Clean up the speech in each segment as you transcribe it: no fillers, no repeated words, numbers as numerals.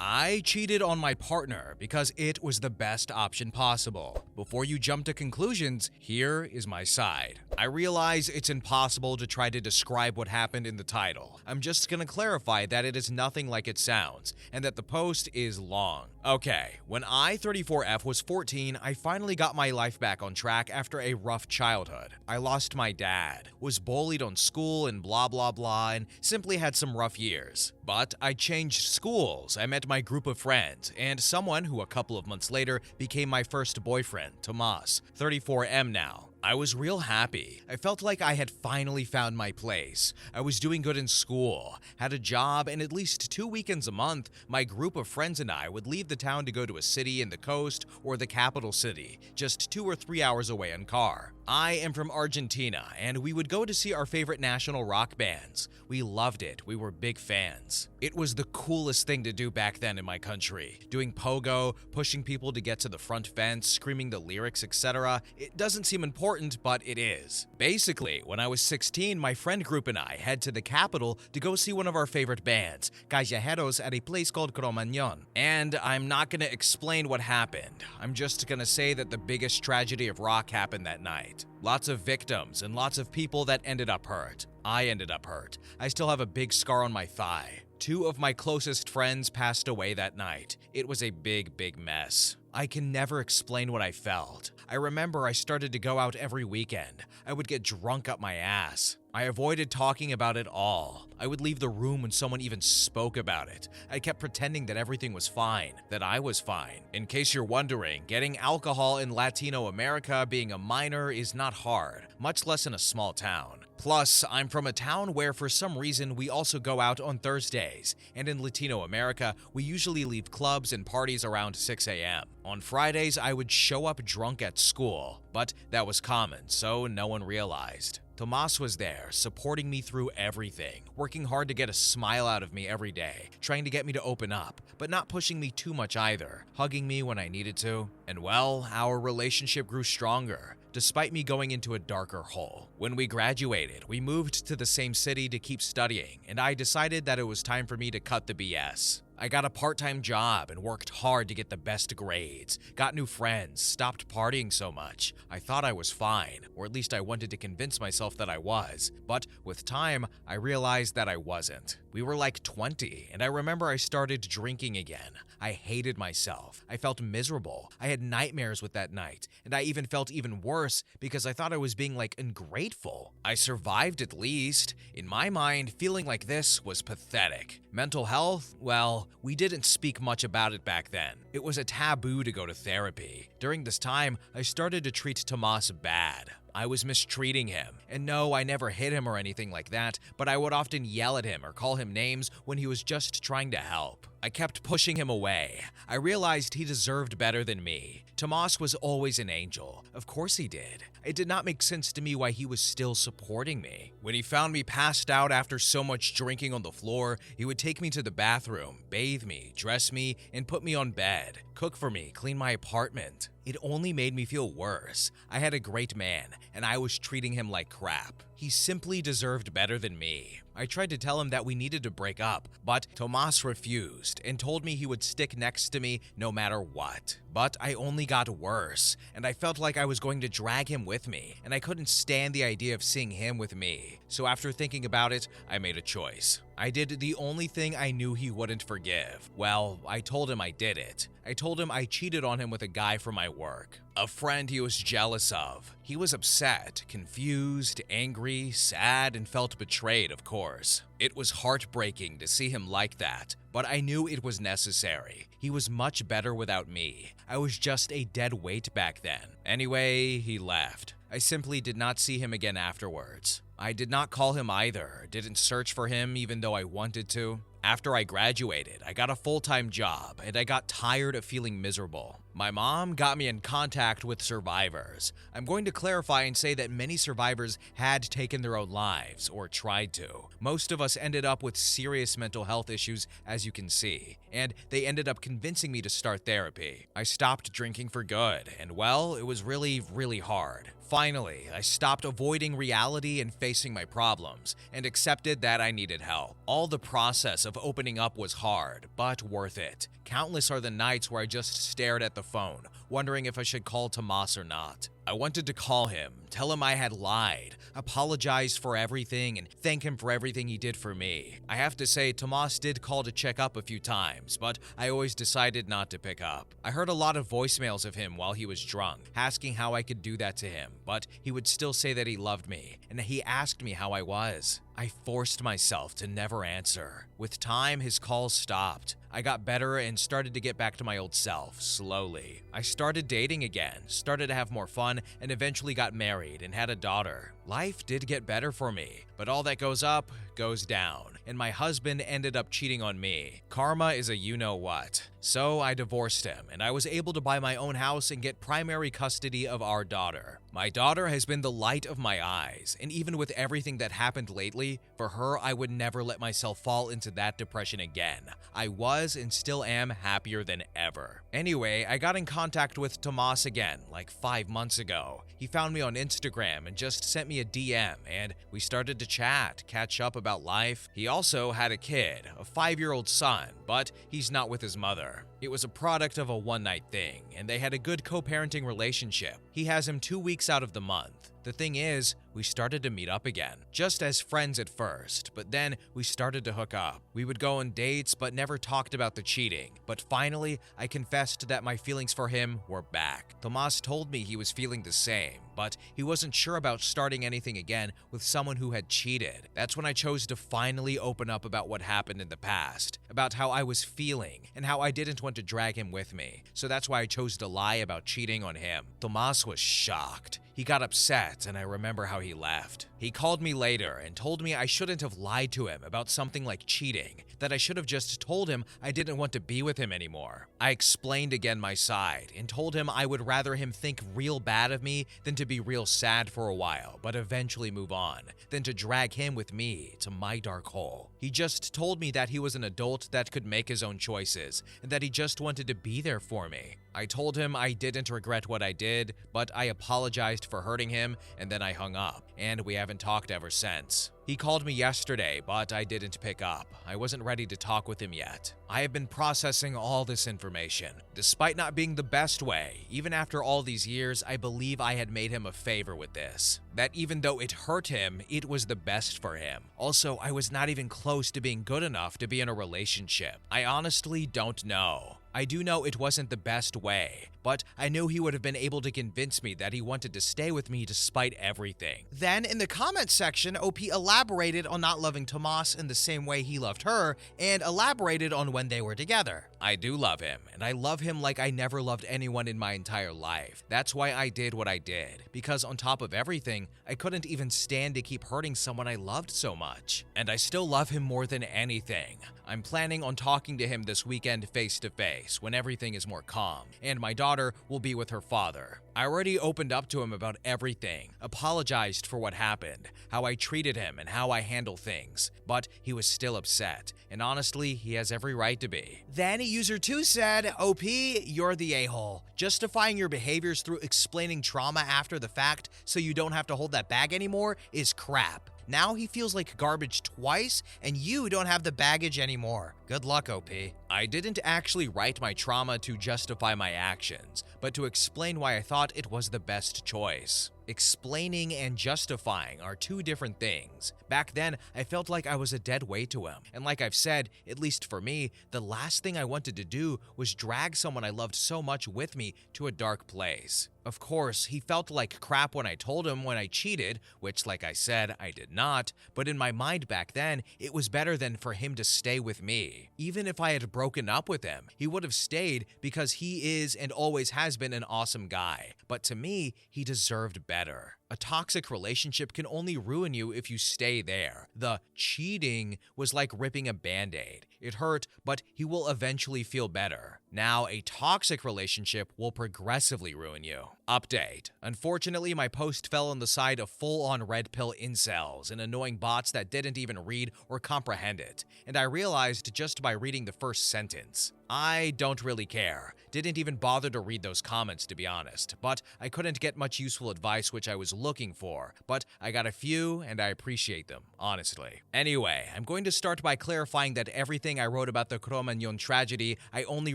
I cheated on my partner because it was the best option possible. Before you jump to conclusions, here is my side. I realize it's impossible to try to describe what happened in the title. I'm just gonna clarify that it is nothing like it sounds, and that the post is long. Okay, when I, 34F, was 14, I finally got my life back on track after a rough childhood. I lost my dad, was bullied on school and blah blah blah, and simply had some rough years. But I changed schools, I met my group of friends, and someone who a couple of months later became my first boyfriend, Tomas, 34M now. I was real happy. I felt like I had finally found my place. I was doing good in school, had a job, and at least 2 weekends a month, my group of friends and I would leave the town to go to a city in the coast or the capital city, just 2 or 3 hours away in car. I am from Argentina, and we would go to see our favorite national rock bands. We loved it. We were big fans. It was the coolest thing to do back then in my country. Doing pogo, pushing people to get to the front fence, screaming the lyrics, etc. It doesn't seem important, but it is. Basically, when I was 16, my friend group and I head to the capital to go see one of our favorite bands, Callejeros, at a place called Cromañón. And I'm not gonna explain what happened. I'm just gonna say that the biggest tragedy of rock happened that night. Lots of victims and lots of people that ended up hurt. I ended up hurt. I still have a big scar on my thigh. 2 of my closest friends passed away that night. It was a big mess. I can never explain what I felt. I remember I started to go out every weekend. I would get drunk up my ass. I avoided talking about it all. I would leave the room when someone even spoke about it. I kept pretending that everything was fine, that I was fine. In case you're wondering, getting alcohol in Latino America being a minor is not hard, much less in a small town. Plus, I'm from a town where for some reason we also go out on Thursdays, and in Latino America, we usually leave clubs and parties around 6 a.m. On Fridays, I would show up drunk at school, but that was common, so no one realized. Tomas was there, supporting me through everything, working hard to get a smile out of me every day, trying to get me to open up, but not pushing me too much either, hugging me when I needed to. And well, our relationship grew stronger, despite me going into a darker hole. When we graduated, we moved to the same city to keep studying, and I decided that it was time for me to cut the BS. I got a part-time job and worked hard to get the best grades, got new friends, stopped partying so much. I thought I was fine, or at least I wanted to convince myself that I was. But with time, I realized that I wasn't. We were like 20, and I remember I started drinking again. I hated myself. I felt miserable. I had nightmares with that night, and I even felt even worse because I thought I was being like ungrateful. I survived at least. In my mind, feeling like this was pathetic. Mental health? Well, we didn't speak much about it back then. It was a taboo to go to therapy. During this time, I started to treat Tomas bad. I was mistreating him. And no, I never hit him or anything like that, but I would often yell at him or call him names when he was just trying to help. I kept pushing him away. I realized he deserved better than me. Tomas was always an angel. Of course he did. It did not make sense to me why he was still supporting me. When he found me passed out after so much drinking on the floor, he would take me to the bathroom, bathe me, dress me, and put me on bed, cook for me, clean my apartment. It only made me feel worse. I had a great man, and I was treating him like crap. He simply deserved better than me. I tried to tell him that we needed to break up, but Tomas refused and told me he would stick next to me no matter what. But I only got worse, and I felt like I was going to drag him with me, and I couldn't stand the idea of seeing him with me. So after thinking about it, I made a choice. I did the only thing I knew he wouldn't forgive. Well, I told him I did it. I told him I cheated on him with a guy from my work. A friend he was jealous of. He was upset, confused, angry, sad, and felt betrayed, of course. It was heartbreaking to see him like that, but I knew it was necessary. He was much better without me. I was just a dead weight back then. Anyway, he left. I simply did not see him again afterwards. I did not call him either, didn't search for him even though I wanted to. After I graduated, I got a full-time job, and I got tired of feeling miserable. My mom got me in contact with survivors. I'm going to clarify and say that many survivors had taken their own lives, or tried to. Most of us ended up with serious mental health issues, as you can see, and they ended up convincing me to start therapy. I stopped drinking for good, and well, it was really hard. Finally, I stopped avoiding reality and facing my problems, and accepted that I needed help. All the process of opening up was hard, but worth it. Countless are the nights where I just stared at the phone, wondering if I should call Tomas or not. I wanted to call him, tell him I had lied, apologize for everything, and thank him for everything he did for me. I have to say, Tomas did call to check up a few times, but I always decided not to pick up. I heard a lot of voicemails of him while he was drunk, asking how I could do that to him, but he would still say that he loved me, and he asked me how I was. I forced myself to never answer. With time, his calls stopped. I got better and started to get back to my old self, slowly. I started dating again, started to have more fun, and eventually got married and had a daughter. Life did get better for me, but all that goes up, goes down, and my husband ended up cheating on me. Karma is a you-know-what. So I divorced him, and I was able to buy my own house and get primary custody of our daughter. My daughter has been the light of my eyes, and even with everything that happened lately, for her, I would never let myself fall into that depression again. I was and still am happier than ever. Anyway, I got in contact with Tomas again, like 5 months ago. He found me on Instagram and just sent me a DM, and we started to chat, catch up about life. He also had a kid, a 5-year-old son, but he's not with his mother. It was a product of a one-night thing, and they had a good co-parenting relationship. He has him 2 weeks out of the month. The thing is, we started to meet up again, just as friends at first, but then we started to hook up. We would go on dates, but never talked about the cheating. But finally, I confessed that my feelings for him were back. Tomas told me he was feeling the same, but he wasn't sure about starting anything again with someone who had cheated. That's when I chose to finally open up about what happened in the past, about how I was feeling, and how I didn't want to drag him with me. So that's why I chose to lie about cheating on him. Tomas was shocked. He got upset, and I remember how he left. He called me later and told me I shouldn't have lied to him about something like cheating, that I should have just told him I didn't want to be with him anymore. I explained again my side and told him I would rather him think real bad of me than to be real sad for a while, but eventually move on, than to drag him with me to my dark hole. He just told me that he was an adult that could make his own choices, and that he just wanted to be there for me. I told him I didn't regret what I did, but I apologized for hurting him, and then I hung up, and we haven't talked ever since. He called me yesterday, but I didn't pick up. I wasn't ready to talk with him yet. I have been processing all this information. Despite not being the best way, even after all these years, I believe I had made him a favor with this. That even though it hurt him, it was the best for him. Also, I was not even close to being good enough to be in a relationship. I honestly don't know. I do know it wasn't the best way, but I knew he would have been able to convince me that he wanted to stay with me despite everything. Then, in the comments section, OP elaborated on not loving Tomas in the same way he loved her, and elaborated on when they were together. I do love him, and I love him like I never loved anyone in my entire life. That's why I did what I did, because on top of everything, I couldn't even stand to keep hurting someone I loved so much. And I still love him more than anything. I'm planning on talking to him this weekend face to face when everything is more calm, and my daughter will be with her father. I already opened up to him about everything, apologized for what happened, how I treated him and how I handle things, but he was still upset, and honestly, he has every right to be. Then user 2 said, OP, you're the a-hole. Justifying your behaviors through explaining trauma after the fact so you don't have to hold that bag anymore is crap. Now he feels like garbage twice, and you don't have the baggage anymore. Good luck, OP. I didn't actually write my trauma to justify my actions, but to explain why I thought it was the best choice. Explaining and justifying are two different things. Back then, I felt like I was a dead weight to him. And like I've said, at least for me, the last thing I wanted to do was drag someone I loved so much with me to a dark place. Of course, he felt like crap when I told him when I cheated, which, like I said, I did not, but in my mind back then, it was better than for him to stay with me. Even if I had broken up with him, he would have stayed because he is and always has been an awesome guy. But to me, he deserved better. A toxic relationship can only ruin you if you stay there. The cheating was like ripping a band-aid. It hurt, but he will eventually feel better. Now, a toxic relationship will progressively ruin you. Update. Unfortunately, my post fell on the side of full-on red pill incels and annoying bots that didn't even read or comprehend it, and I realized just by reading the first sentence. I don't really care. Didn't even bother to read those comments, to be honest, but I couldn't get much useful advice which I was looking for, but I got a few and I appreciate them, honestly. Anyway, I'm going to start by clarifying that everything I wrote about the Cro-Magnon tragedy, I only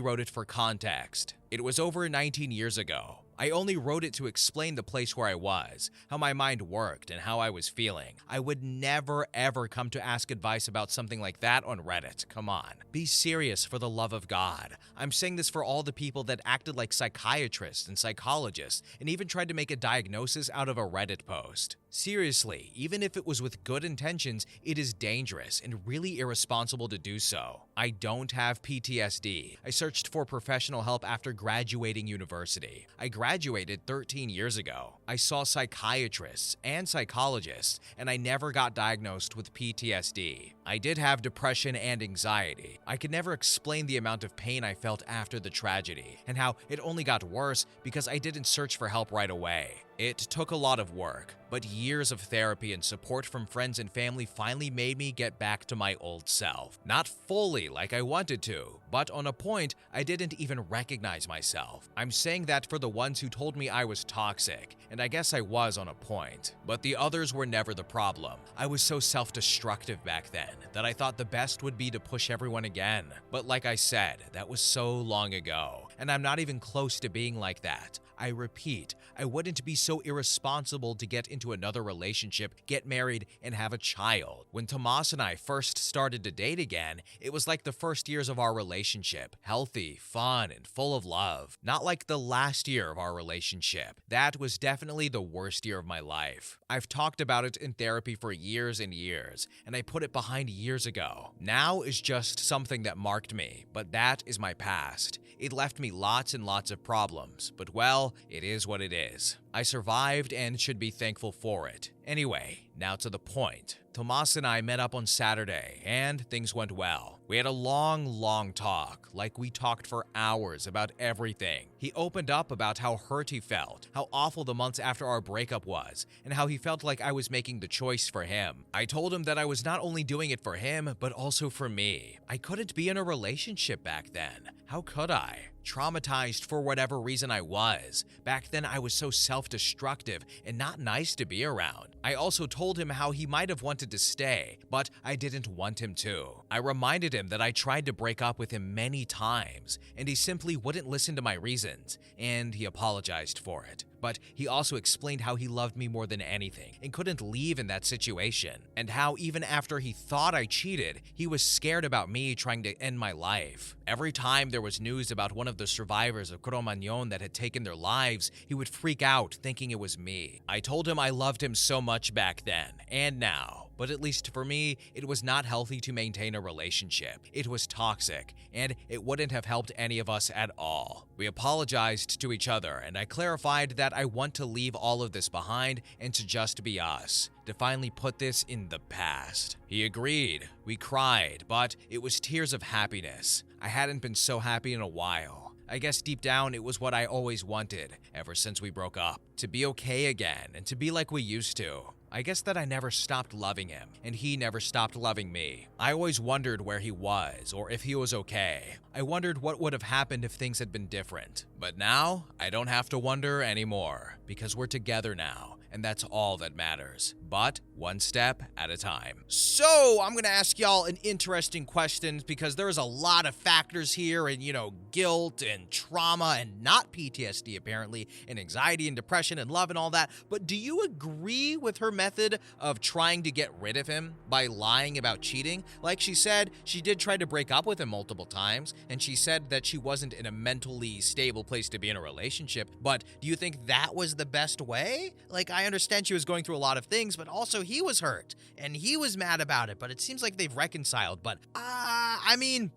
wrote it for context. It was over 19 years ago. I only wrote it to explain the place where I was, how my mind worked, and how I was feeling. I would never ever come to ask advice about something like that on Reddit. Come on. Be serious, for the love of God. I'm saying this for all the people that acted like psychiatrists and psychologists and even tried to make a diagnosis out of a Reddit post. Seriously, even if it was with good intentions, it is dangerous and really irresponsible to do so. I don't have PTSD. I searched for professional help after graduating university. I graduated 13 years ago. I saw psychiatrists and psychologists, and I never got diagnosed with PTSD. I did have depression and anxiety. I could never explain the amount of pain I felt after the tragedy, and how it only got worse because I didn't search for help right away. It took a lot of work, but years of therapy and support from friends and family finally made me get back to my old self. Not fully like I wanted to, but on a point, I didn't even recognize myself. I'm saying that for the ones who told me I was toxic, and I guess I was on a point. But the others were never the problem. I was so self-destructive back then that I thought the best would be to push everyone again. But like I said, that was so long ago, and I'm not even close to being like that. I repeat, I wouldn't be so irresponsible to get into another relationship, get married, and have a child. When Tomas and I first started to date again, it was like the first years of our relationship. Healthy, fun, and full of love. Not like the last year of our relationship. That was definitely the worst year of my life. I've talked about it in therapy for years and years, and I put it behind years ago. Now is just something that marked me, but that is my past. It left me lots and lots of problems, but well, it is what it is. I survived and should be thankful for it. Anyway, now to the point. Tomas and I met up on Saturday, and things went well. We had a long talk, like we talked for hours about everything. He opened up about how hurt he felt, how awful the months after our breakup was, and how he felt like I was making the choice for him. I told him that I was not only doing it for him, but also for me. I couldn't be in a relationship back then. How could I? Traumatized for whatever reason I was. Back then I was so self-destructive and not nice to be around. I also told him how he might have wanted to stay, but I didn't want him to. I reminded him that I tried to break up with him many times, and he simply wouldn't listen to my reasons, and he apologized for it. But he also explained how he loved me more than anything and couldn't leave in that situation, and how even after he thought I cheated, he was scared about me trying to end my life. Every time there was news about one of the survivors of Cro-Magnon that had taken their lives, he would freak out thinking it was me. I told him I loved him so much back then and now. But at least for me, it was not healthy to maintain a relationship. It was toxic, and it wouldn't have helped any of us at all. We apologized to each other, and I clarified that I want to leave all of this behind and to just be us, to finally put this in the past. He agreed. We cried, but it was tears of happiness. I hadn't been so happy in a while. I guess deep down it was what I always wanted, ever since we broke up. To be okay again, and to be like we used to. I guess that I never stopped loving him, and he never stopped loving me. I always wondered where he was, or if he was okay. I wondered what would have happened if things had been different. But now, I don't have to wonder anymore, because we're together now, and that's all that matters. But one step at a time. So, I'm gonna ask y'all an interesting question because there's a lot of factors here, and guilt and trauma and not PTSD apparently, and anxiety and depression and love and all that. But do you agree with her method of trying to get rid of him by lying about cheating? Like she said, she did try to break up with him multiple times, and she said that she wasn't in a mentally stable place to be in a relationship. But do you think that was the best way? Like, I understand she was going through a lot of things, but also he was hurt and he was mad about it, but it seems like they've reconciled. But I mean,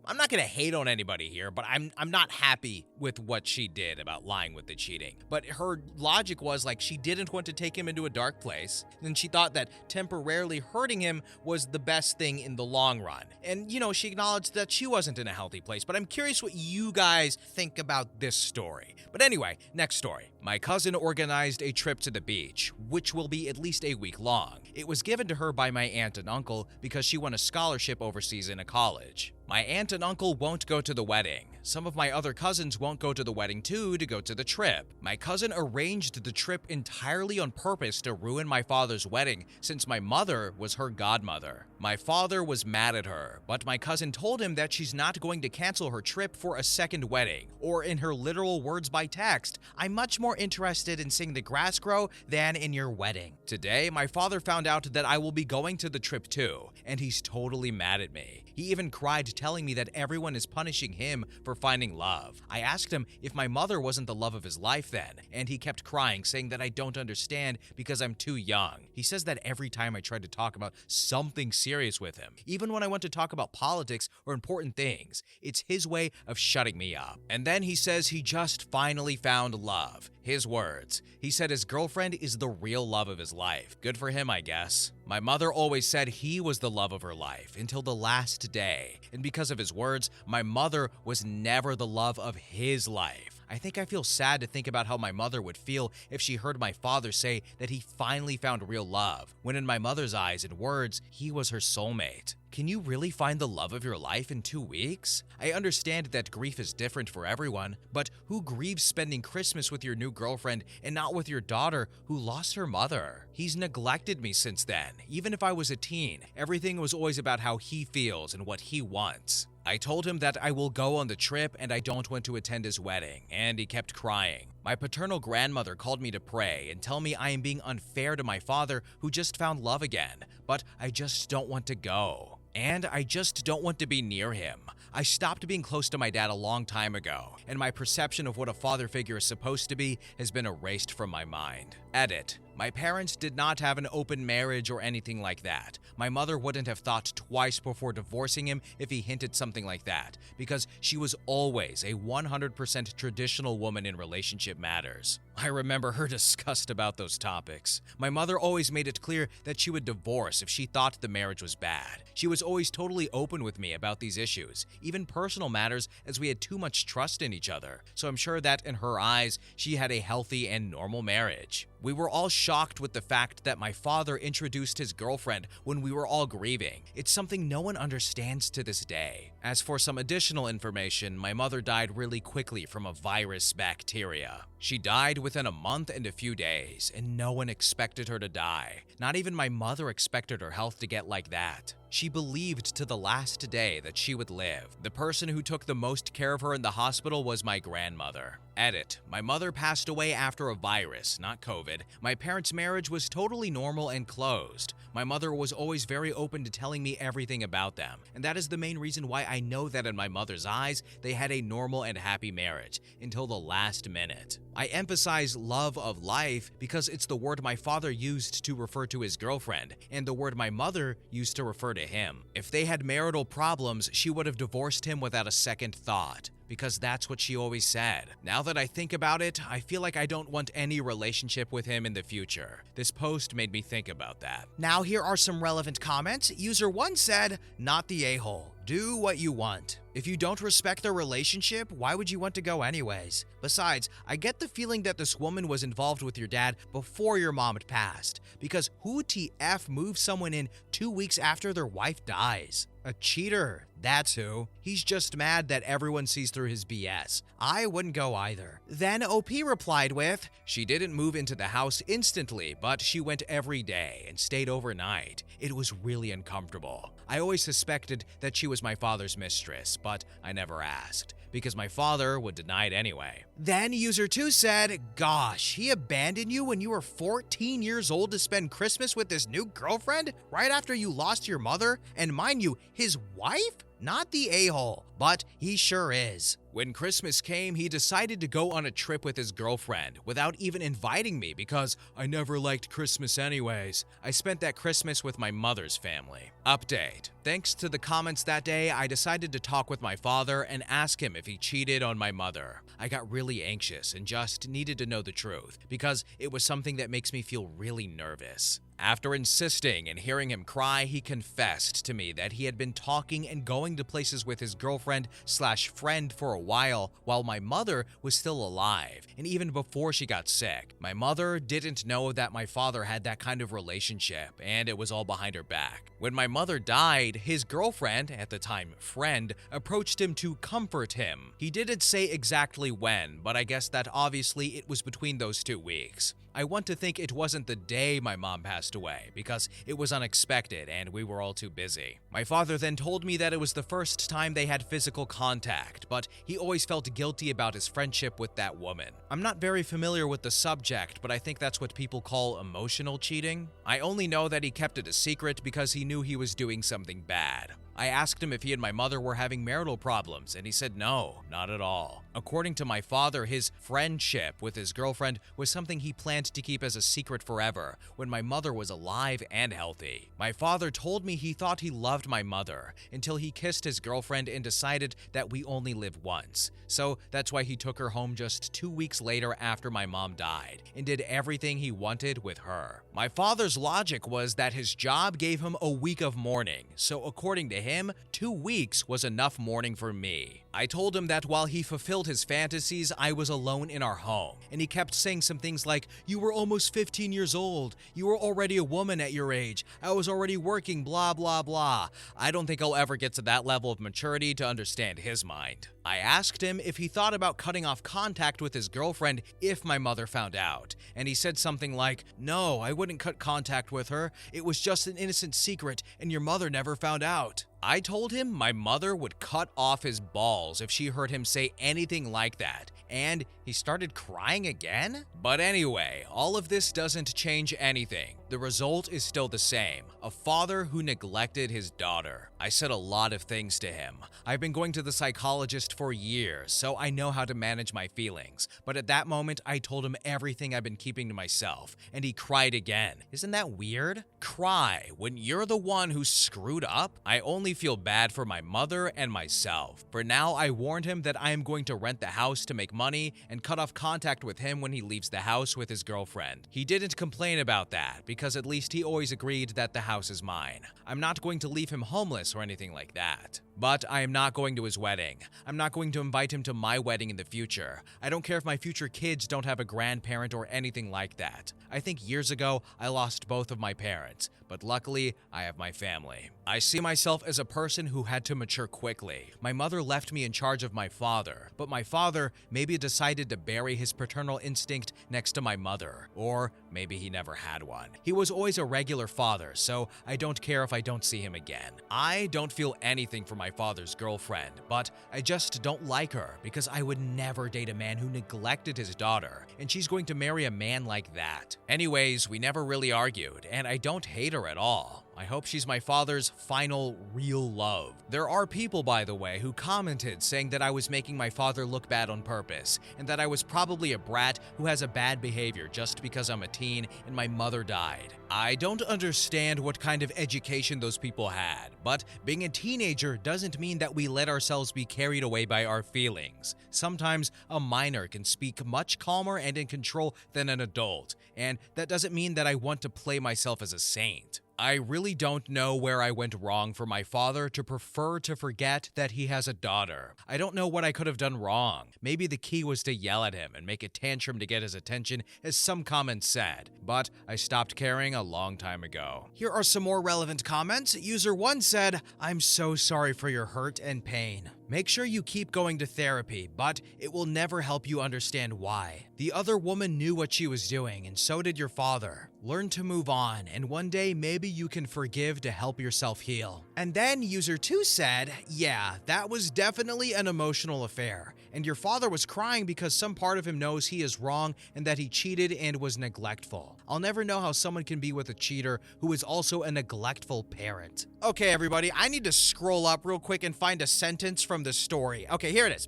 I'm not gonna hate on anybody here, but I'm not happy with what she did about lying with the cheating. But her logic was like she didn't want to take him into a dark place, and she thought that temporarily hurting him was the best thing in the long run. And she acknowledged that she wasn't in a healthy place, but I'm curious what you guys think about this story. But anyway, next story. My cousin organized a trip to the beach, which will be at least a week long. It was given to her by my aunt and uncle because she won a scholarship overseas in a college. My aunt and uncle won't go to the wedding. Some of my other cousins won't go to the wedding too to go to the trip. My cousin arranged the trip entirely on purpose to ruin my father's wedding since my mother was her godmother. My father was mad at her, but my cousin told him that she's not going to cancel her trip for a second wedding, or in her literal words by text, "I'm much more interested in seeing the grass grow than in your wedding." Today, my father found out that I will be going to the trip too, and he's totally mad at me. He even cried telling me that everyone is punishing him for finding love. I asked him if my mother wasn't the love of his life then, and he kept crying, saying that I don't understand because I'm too young. He says that every time I try to talk about something serious with him, even when I want to talk about politics or important things, it's his way of shutting me up. And then he says he just finally found love. His words. He said his girlfriend is the real love of his life. Good for him, I guess. My mother always said he was the love of her life until the last day. And because of his words, my mother was never the love of his life. I think I feel sad to think about how my mother would feel if she heard my father say that he finally found real love, when in my mother's eyes and words, he was her soulmate. Can you really find the love of your life in 2 weeks? I understand that grief is different for everyone, but who grieves spending Christmas with your new girlfriend and not with your daughter who lost her mother? He's neglected me since then. Even if I was a teen, everything was always about how he feels and what he wants. I told him that I will go on the trip and I don't want to attend his wedding, and he kept crying. My paternal grandmother called me to pray and tell me I am being unfair to my father who just found love again, but I just don't want to go. And I just don't want to be near him. I stopped being close to my dad a long time ago, and my perception of what a father figure is supposed to be has been erased from my mind. Edit. My parents did not have an open marriage or anything like that. My mother wouldn't have thought twice before divorcing him if he hinted something like that, because she was always a 100% traditional woman in relationship matters. I remember her disgust about those topics. My mother always made it clear that she would divorce if she thought the marriage was bad. She was always totally open with me about these issues, even personal matters, as we had too much trust in each other. So I'm sure that in her eyes, she had a healthy and normal marriage. We were all shocked with the fact that my father introduced his girlfriend when we were all grieving. It's something no one understands to this day. As for some additional information, my mother died really quickly from a virus bacteria. She died within a month and a few days, and no one expected her to die. Not even my mother expected her health to get like that. She believed to the last day that she would live. The person who took the most care of her in the hospital was my grandmother. Edit. My mother passed away after a virus, not COVID. My parents' marriage was totally normal and closed. My mother was always very open to telling me everything about them, and that is the main reason why I know that in my mother's eyes, they had a normal and happy marriage until the last minute. I emphasize love of life because it's the word my father used to refer to his girlfriend, and the word my mother used to refer to him. If they had marital problems, she would have divorced him without a second thought, because that's what she always said. Now that I think about it, I feel like I don't want any relationship with him in the future. This post made me think about that. Now here are some relevant comments. User 1 said, "Not the a-hole. Do what you want. If you don't respect their relationship, why would you want to go anyways? Besides, I get the feeling that this woman was involved with your dad before your mom had passed, because who TF moves someone in 2 weeks after their wife dies? A cheater, that's who. He's just mad that everyone sees through his BS. I wouldn't go either." Then OP replied with, "She didn't move into the house instantly, but she went every day and stayed overnight. It was really uncomfortable. I always suspected that she was my father's mistress, but I never asked, because my father would deny it anyway." Then user 2 said, "Gosh, he abandoned you when you were 14 years old to spend Christmas with this new girlfriend right after you lost your mother? And mind you, his wife? not the a-hole, but he sure is. When Christmas came, he decided to go on a trip with his girlfriend without even inviting me because I never liked Christmas anyways. I spent that Christmas with my mother's family. Update. Thanks to the comments that day, I decided to talk with my father and ask him if he cheated on my mother. I got really anxious and just needed to know the truth because it was something that makes me feel really nervous. After insisting and hearing him cry, he confessed to me that he had been talking and going to places with his girlfriend/friend for a while my mother was still alive, and even before she got sick. My mother didn't know that my father had that kind of relationship, and it was all behind her back. When my mother died, his girlfriend, at the time friend, approached him to comfort him. He didn't say exactly when, but I guess that obviously it was between those 2 weeks. I want to think it wasn't the day my mom passed away because it was unexpected and we were all too busy. My father then told me that it was the first time they had physical contact, but he always felt guilty about his friendship with that woman. I'm not very familiar with the subject, but I think that's what people call emotional cheating. I only know that he kept it a secret because he knew he was doing something bad. I asked him if he and my mother were having marital problems, and he said no, not at all. According to my father, his friendship with his girlfriend was something he planned to keep as a secret forever when my mother was alive and healthy. My father told me he thought he loved my mother until he kissed his girlfriend and decided that we only live once. So that's why he took her home just 2 weeks later after my mom died and did everything he wanted with her. My father's logic was that his job gave him a week of mourning, so according to him, 2 weeks was enough mourning for me. I told him that while he fulfilled his fantasies, I was alone in our home, and he kept saying some things like, "You were almost 15 years old. You were already a woman at your age. I was already working, blah, blah, blah." I don't think I'll ever get to that level of maturity to understand his mind. I asked him if he thought about cutting off contact with his girlfriend if my mother found out, and he said something like, "No, I wouldn't cut contact with her. It was just an innocent secret, and your mother never found out." I told him my mother would cut off his balls if she heard him say anything like that, and he started crying again? But anyway, all of this doesn't change anything. The result is still the same: a father who neglected his daughter. I said a lot of things to him. I've been going to the psychologist for years, so I know how to manage my feelings. But at that moment, I told him everything I've been keeping to myself, and he cried again. Isn't that weird? Cry when you're the one who screwed up? I only feel bad for my mother and myself. For now, I warned him that I am going to rent the house to make money and cut off contact with him when he leaves the house with his girlfriend. He didn't complain about that because at least he always agreed that the house is mine. I'm not going to leave him homeless or anything like that. But I am not going to his wedding. I'm not going to invite him to my wedding in the future. I don't care if my future kids don't have a grandparent or anything like that. I think years ago, I lost both of my parents, but luckily, I have my family. I see myself as a person who had to mature quickly. My mother left me in charge of my father, but my father maybe decided to bury his paternal instinct next to my mother, or maybe he never had one. He was always a regular father, so I don't care if I don't see him again. I don't feel anything for my father's girlfriend, but I just don't like her because I would never date a man who neglected his daughter, and she's going to marry a man like that. Anyways, we never really argued, and I don't hate her at all. I hope she's my father's final real love. There are people, by the way, who commented saying that I was making my father look bad on purpose, and that I was probably a brat who has a bad behavior just because I'm a teen and my mother died. I don't understand what kind of education those people had, but being a teenager doesn't mean that we let ourselves be carried away by our feelings. Sometimes a minor can speak much calmer and in control than an adult, and that doesn't mean that I want to play myself as a saint. I really don't know where I went wrong for my father to prefer to forget that he has a daughter. I don't know what I could have done wrong. Maybe the key was to yell at him and make a tantrum to get his attention, as some comments said, but I stopped caring a long time ago. Here are some more relevant comments. User 1 said, "I'm so sorry for your hurt and pain." Make sure you keep going to therapy, but it will never help you understand why. The other woman knew what she was doing, and so did your father. Learn to move on, and one day maybe you can forgive to help yourself heal. And then user 2 said, yeah, that was definitely an emotional affair, and your father was crying because some part of him knows he is wrong and that he cheated and was neglectful. I'll never know how someone can be with a cheater who is also a neglectful parent. Okay, everybody, I need to scroll up real quick and find a sentence from the story. Okay, here it is.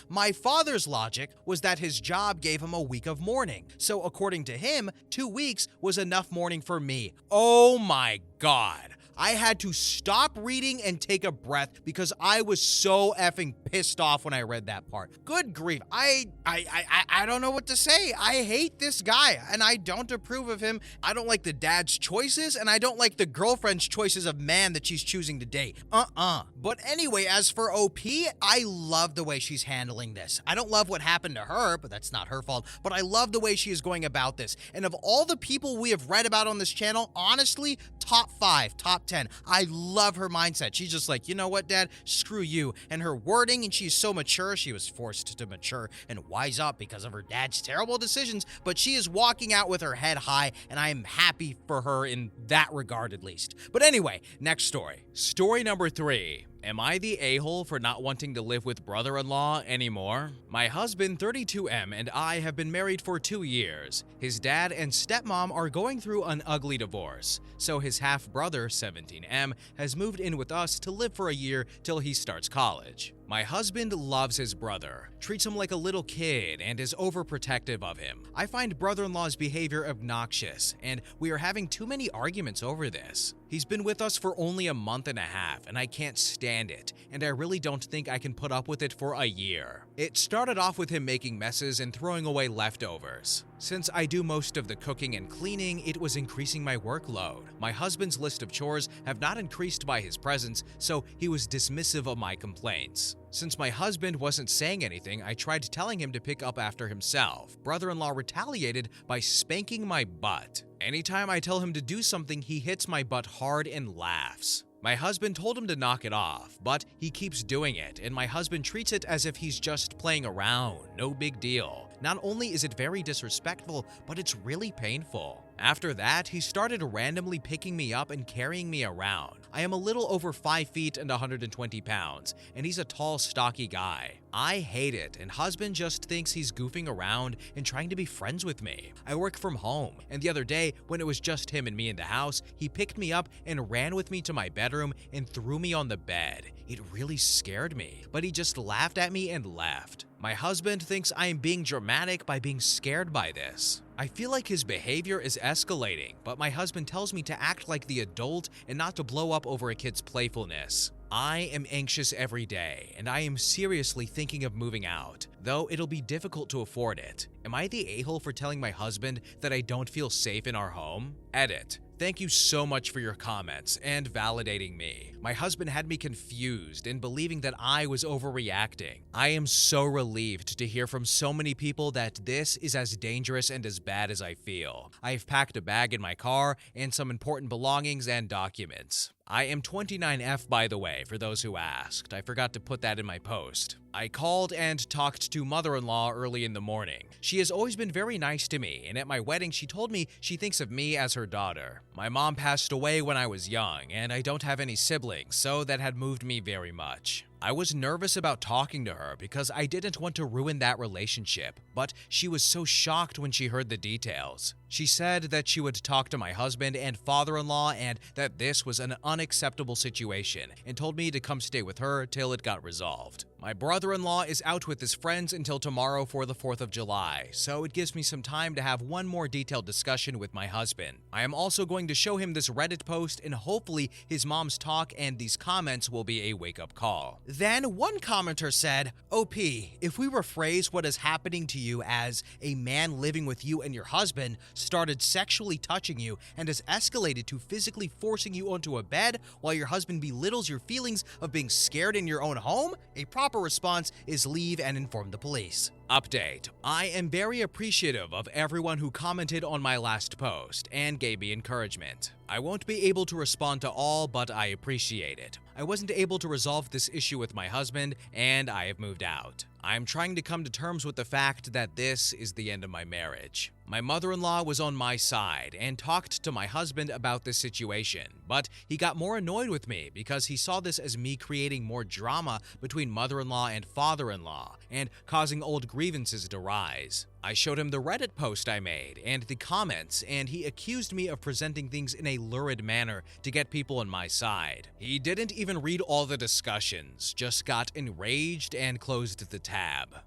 My father's logic was that his job gave him a week of mourning. So according to him, 2 weeks was enough mourning for me. Oh my God. I had to stop reading and take a breath because I was so effing pissed off when I read that part. Good grief. I don't know what to say. I hate this guy and I don't approve of him. I don't like the dad's choices and I don't like the girlfriend's choices of man that she's choosing to date. But anyway, as for OP, I love the way she's handling this. I don't love what happened to her, but that's not her fault. But I love the way she is going about this. And of all the people we have read about on this channel, honestly, top 5, top 10. I love her mindset. She's just like, you know what, Dad? Screw you. And her wording, and she's so mature. She was forced to mature and wise up because of her dad's terrible decisions, but she is walking out with her head high, and I am happy for her in that regard at least. But anyway, next story. Story number 3. Am I the a-hole for not wanting to live with brother-in-law anymore? My husband, 32M, and I have been married for 2 years. His dad and stepmom are going through an ugly divorce, so his half-brother, 17M, has moved in with us to live for a year till he starts college. My husband loves his brother, treats him like a little kid, and is overprotective of him. I find brother-in-law's behavior obnoxious, and we are having too many arguments over this. He's been with us for only a month and a half, and I can't stand it, and I really don't think I can put up with it for a year. It started off with him making messes and throwing away leftovers. Since I do most of the cooking and cleaning, it was increasing my workload. My husband's list of chores have not increased by his presence, so he was dismissive of my complaints. Since my husband wasn't saying anything, I tried telling him to pick up after himself. Brother-in-law retaliated by spanking my butt. Anytime I tell him to do something, he hits my butt hard and laughs. My husband told him to knock it off, but he keeps doing it, and my husband treats it as if he's just playing around, no big deal. Not only is it very disrespectful, but it's really painful. After that, he started randomly picking me up and carrying me around. I am a little over 5 feet and 120 pounds, and he's a tall, stocky guy. I hate it, and husband just thinks he's goofing around and trying to be friends with me. I work from home, and the other day, when it was just him and me in the house, he picked me up and ran with me to my bedroom and threw me on the bed. It really scared me, but he just laughed at me and left. My husband thinks I am being dramatic by being scared by this. I feel like his behavior is escalating, but my husband tells me to act like the adult and not to blow up over a kid's playfulness. I am anxious every day, and I am seriously thinking of moving out, though it'll be difficult to afford it. Am I the a-hole for telling my husband that I don't feel safe in our home? Edit. Thank you so much for your comments and validating me. My husband had me confused and believing that I was overreacting. I am so relieved to hear from so many people that this is as dangerous and as bad as I feel. I've packed a bag in my car and some important belongings and documents. I am 29F, by the way, for those who asked. I forgot to put that in my post. I called and talked to mother-in-law early in the morning. She has always been very nice to me, and at my wedding she told me she thinks of me as her daughter. My mom passed away when I was young, and I don't have any siblings, so that had moved me very much. I was nervous about talking to her because I didn't want to ruin that relationship, but she was so shocked when she heard the details. She said that she would talk to my husband and father-in-law and that this was an unacceptable situation, and told me to come stay with her till it got resolved. My brother-in-law is out with his friends until tomorrow for the 4th of July, so it gives me some time to have one more detailed discussion with my husband. I am also going to show him this Reddit post, and hopefully his mom's talk and these comments will be a wake-up call. Then one commenter said, OP, if we rephrase what is happening to you as a man living with you and your husband started sexually touching you and has escalated to physically forcing you onto a bed while your husband belittles your feelings of being scared in your own home, a proper response is leave and inform the police. Update. I am very appreciative of everyone who commented on my last post and gave me encouragement. I won't be able to respond to all, but I appreciate it. I wasn't able to resolve this issue with my husband, and I have moved out. I'm trying to come to terms with the fact that this is the end of my marriage. My mother-in-law was on my side and talked to my husband about this situation, but he got more annoyed with me because he saw this as me creating more drama between mother-in-law and father-in-law and causing old grievances to rise. I showed him the Reddit post I made and the comments, and he accused me of presenting things in a lurid manner to get people on my side. He didn't even read all the discussions, just got enraged and closed the tab.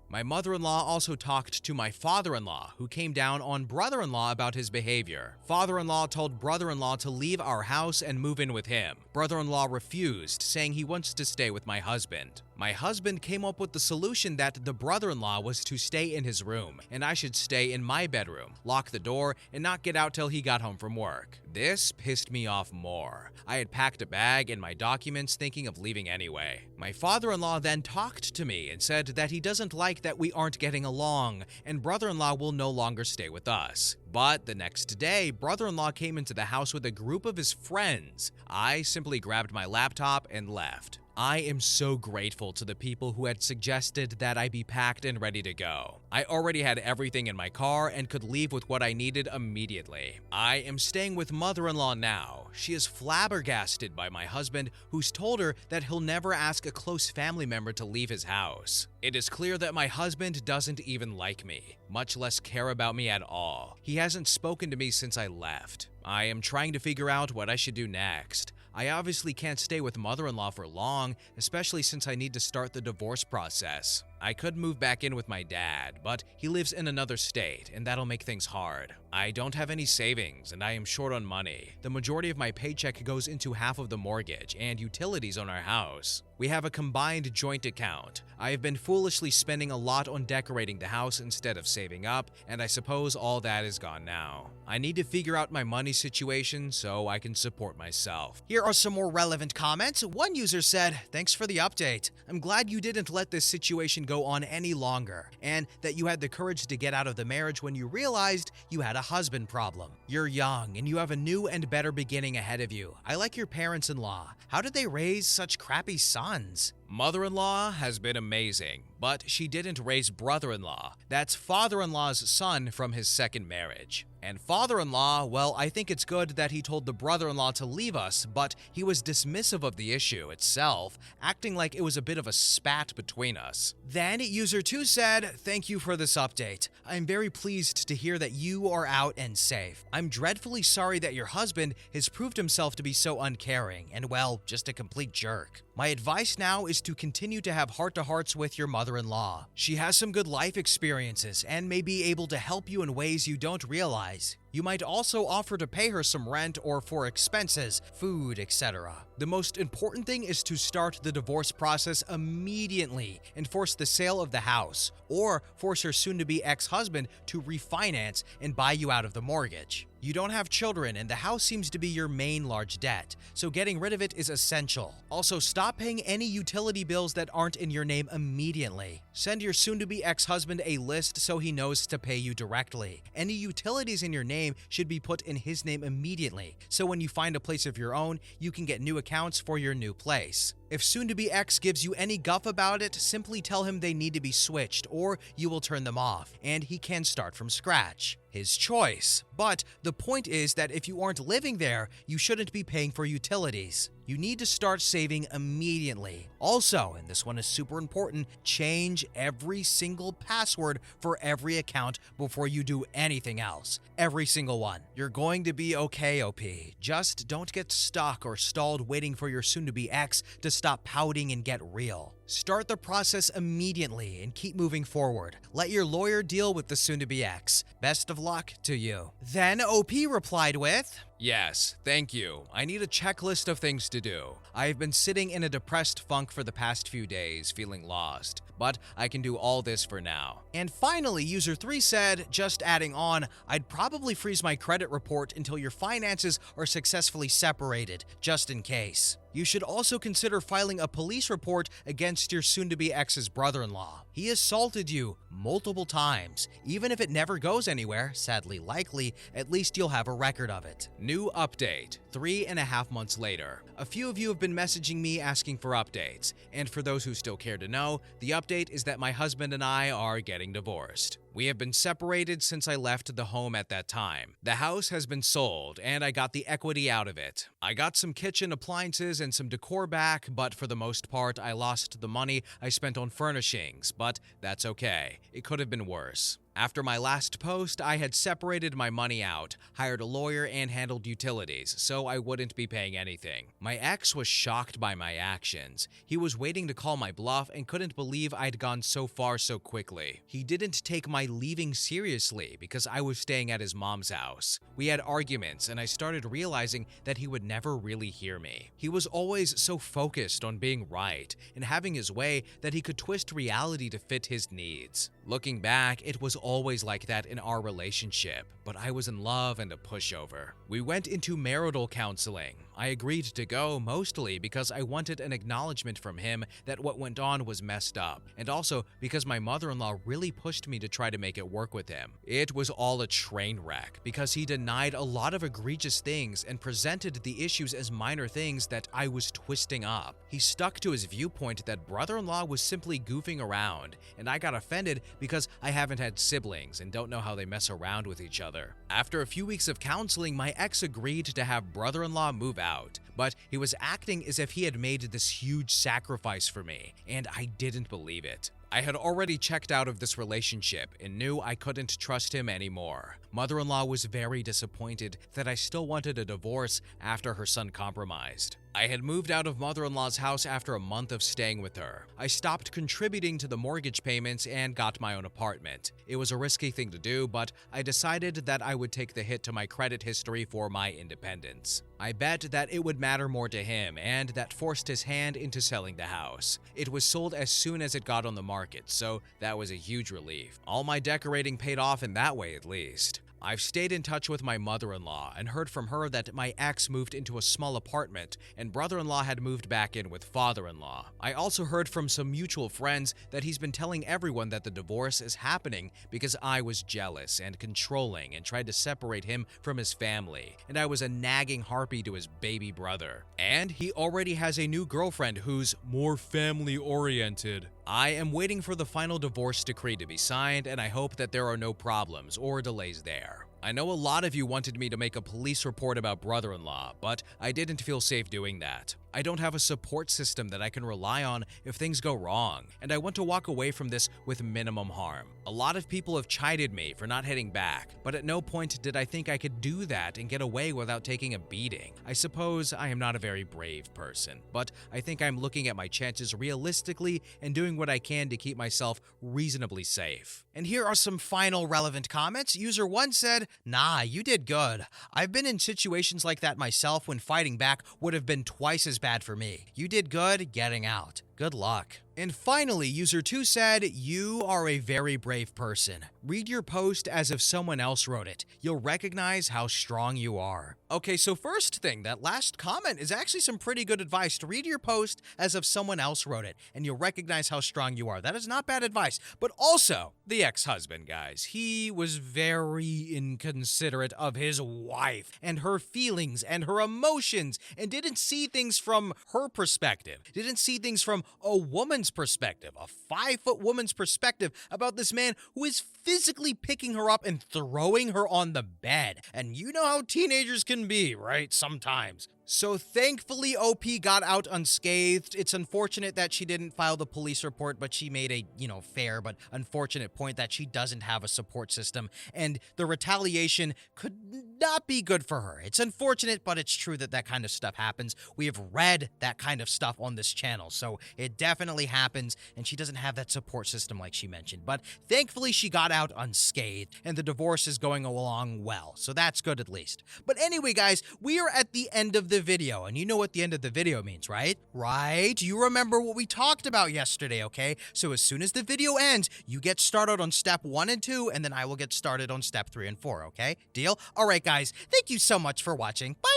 My mother-in-law also talked to my father-in-law, who came down on brother-in-law about his behavior. Father-in-law told brother-in-law to leave our house and move in with him. Brother-in-law refused, saying he wants to stay with my husband. My husband came up with the solution that the brother-in-law was to stay in his room, and I should stay in my bedroom, lock the door, and not get out till he got home from work. This pissed me off more. I had packed a bag and my documents thinking of leaving anyway. My father-in-law then talked to me and said that he doesn't like that we aren't getting along, and brother-in-law will no longer stay with us. But the next day, brother-in-law came into the house with a group of his friends. I simply grabbed my laptop and left. I am so grateful to the people who had suggested that I be packed and ready to go. I already had everything in my car and could leave with what I needed immediately. I am staying with mother-in-law now. She is flabbergasted by my husband, who's told her that he'll never ask a close family member to leave his house. It is clear that my husband doesn't even like me, much less care about me at all. He hasn't spoken to me since I left. I am trying to figure out what I should do next. I obviously can't stay with mother-in-law for long, especially since I need to start the divorce process. I could move back in with my dad, but he lives in another state, and that'll make things hard. I don't have any savings, and I am short on money. The majority of my paycheck goes into half of the mortgage and utilities on our house. We have a combined joint account. I have been foolishly spending a lot on decorating the house instead of saving up, and I suppose all that is gone now. I need to figure out my money situation so I can support myself. Here are some more relevant comments. One user said, "Thanks for the update. I'm glad you didn't let this situation go on any longer, and that you had the courage to get out of the marriage when you realized you had a husband problem. You're young, and you have a new and better beginning ahead of you. I like your parents-in-law. How did they raise such crappy sons?" Mother-in-law has been amazing, but she didn't raise brother-in-law. That's father-in-law's son from his second marriage. And father-in-law, well, I think it's good that he told the brother-in-law to leave us, but he was dismissive of the issue itself, acting like it was a bit of a spat between us. Then user 2 said, "Thank you for this update. I'm very pleased to hear that you are out and safe. I'm dreadfully sorry that your husband has proved himself to be so uncaring and, well, just a complete jerk. My advice now is to continue to have heart-to-hearts with your mother-in-law. She has some good life experiences and may be able to help you in ways you don't realize. You might also offer to pay her some rent or for expenses, food, etc. The most important thing is to start the divorce process immediately and force the sale of the house, or force her soon-to-be ex-husband to refinance and buy you out of the mortgage. You don't have children, and the house seems to be your main large debt, so getting rid of it is essential. Also, stop paying any utility bills that aren't in your name immediately. Send your soon-to-be ex-husband a list so he knows to pay you directly. Any utilities in your name should be put in his name immediately, so when you find a place of your own, you can get new accounts for your new place. If soon-to-be ex gives you any guff about it, simply tell him they need to be switched, or you will turn them off, and he can start from scratch. His choice. But the point is that if you aren't living there, you shouldn't be paying for utilities. You need to start saving immediately. Also, and this one is super important, change every single password for every account before you do anything else. Every single one. You're going to be okay, OP. Just don't get stuck or stalled waiting for your soon-to-be ex to stop pouting and get real. Start the process immediately and keep moving forward. Let your lawyer deal with the soon-to-be ex. Best of luck to you. Then OP replied with, "Yes, thank you. I need a checklist of things to do. I've been sitting in a depressed funk for the past few days, feeling lost, but I can do all this for now." And finally, user 3 said, "Just adding on, I'd probably freeze my credit report until your finances are successfully separated, just in case. You should also consider filing a police report against your soon-to-be ex's brother-in-law. He assaulted you multiple times. Even if it never goes anywhere, sadly likely, at least you'll have a record of it. New update, 3.5 months later. A few of you have been messaging me asking for updates, and for those who still care to know, the update is that my husband and I are getting divorced. We have been separated since I left the home at that time. The house has been sold, and I got the equity out of it. I got some kitchen appliances and some decor back, but for the most part, I lost the money I spent on furnishings, but that's okay. It could have been worse. After my last post, I had separated my money out, hired a lawyer, and handled utilities, so I wouldn't be paying anything. My ex was shocked by my actions. He was waiting to call my bluff and couldn't believe I'd gone so far so quickly. He didn't take my leaving seriously because I was staying at his mom's house. We had arguments, and I started realizing that he would never really hear me. He was always so focused on being right and having his way that he could twist reality to fit his needs. Looking back, it was always like that in our relationship, but I was in love and a pushover. We went into marital counseling. I agreed to go mostly because I wanted an acknowledgement from him that what went on was messed up, and also because my mother-in-law really pushed me to try to make it work with him. It was all a train wreck because he denied a lot of egregious things and presented the issues as minor things that I was twisting up. He stuck to his viewpoint that brother-in-law was simply goofing around, and I got offended because I haven't had siblings and don't know how they mess around with each other. After a few weeks of counseling, my ex agreed to have brother-in-law move out, but he was acting as if he had made this huge sacrifice for me, and I didn't believe it. I had already checked out of this relationship and knew I couldn't trust him anymore. Mother-in-law was very disappointed that I still wanted a divorce after her son compromised. I had moved out of mother-in-law's house after a month of staying with her. I stopped contributing to the mortgage payments and got my own apartment. It was a risky thing to do, but I decided that I would take the hit to my credit history for my independence. I bet that it would matter more to him, and that forced his hand into selling the house. It was sold as soon as it got on the market, so that was a huge relief. All my decorating paid off in that way, at least. I've stayed in touch with my mother-in-law and heard from her that my ex moved into a small apartment and brother-in-law had moved back in with father-in-law. I also heard from some mutual friends that he's been telling everyone that the divorce is happening because I was jealous and controlling and tried to separate him from his family, and I was a nagging harpy to his baby brother. And he already has a new girlfriend who's more family-oriented. I am waiting for the final divorce decree to be signed, and I hope that there are no problems or delays there. I know a lot of you wanted me to make a police report about brother-in-law, but I didn't feel safe doing that. I don't have a support system that I can rely on if things go wrong, and I want to walk away from this with minimum harm. A lot of people have chided me for not heading back, but at no point did I think I could do that and get away without taking a beating. I suppose I am not a very brave person, but I think I'm looking at my chances realistically and doing what I can to keep myself reasonably safe. And here are some final relevant comments. User 1 said, "Nah, you did good. I've been in situations like that myself when fighting back would have been twice as bad for me. You did good getting out. Good luck." And finally, user 2 said, "You are a very brave person. Read your post as if someone else wrote it. You'll recognize how strong you are." Okay, so first thing, that last comment is actually some pretty good advice, to read your post as if someone else wrote it, and you'll recognize how strong you are. That is not bad advice. But also, the ex-husband, guys, he was very inconsiderate of his wife and her feelings and her emotions, and didn't see things from her perspective, didn't see things from a woman's perspective, a 5-foot woman's perspective about this man who is physically picking her up and throwing her on the bed. And you know how teenagers can be, right? Sometimes. So thankfully, OP got out unscathed. It's unfortunate that she didn't file the police report, but she made a, fair but unfortunate point that she doesn't have a support system, and the retaliation could not be good for her. It's unfortunate, but it's true that that kind of stuff happens. We have read that kind of stuff on this channel, so it definitely happens, and she doesn't have that support system like she mentioned. But thankfully, she got out unscathed, and the divorce is going along well, so that's good at least. But anyway, guys, we are at the end of the video, and you know what the end of the video means, right? Right? You remember what we talked about yesterday, okay? So as soon as the video ends, you get started on step 1 and 2, and then I will get started on step 3 and 4, okay? Deal? All right, guys, thank you so much for watching. Bye!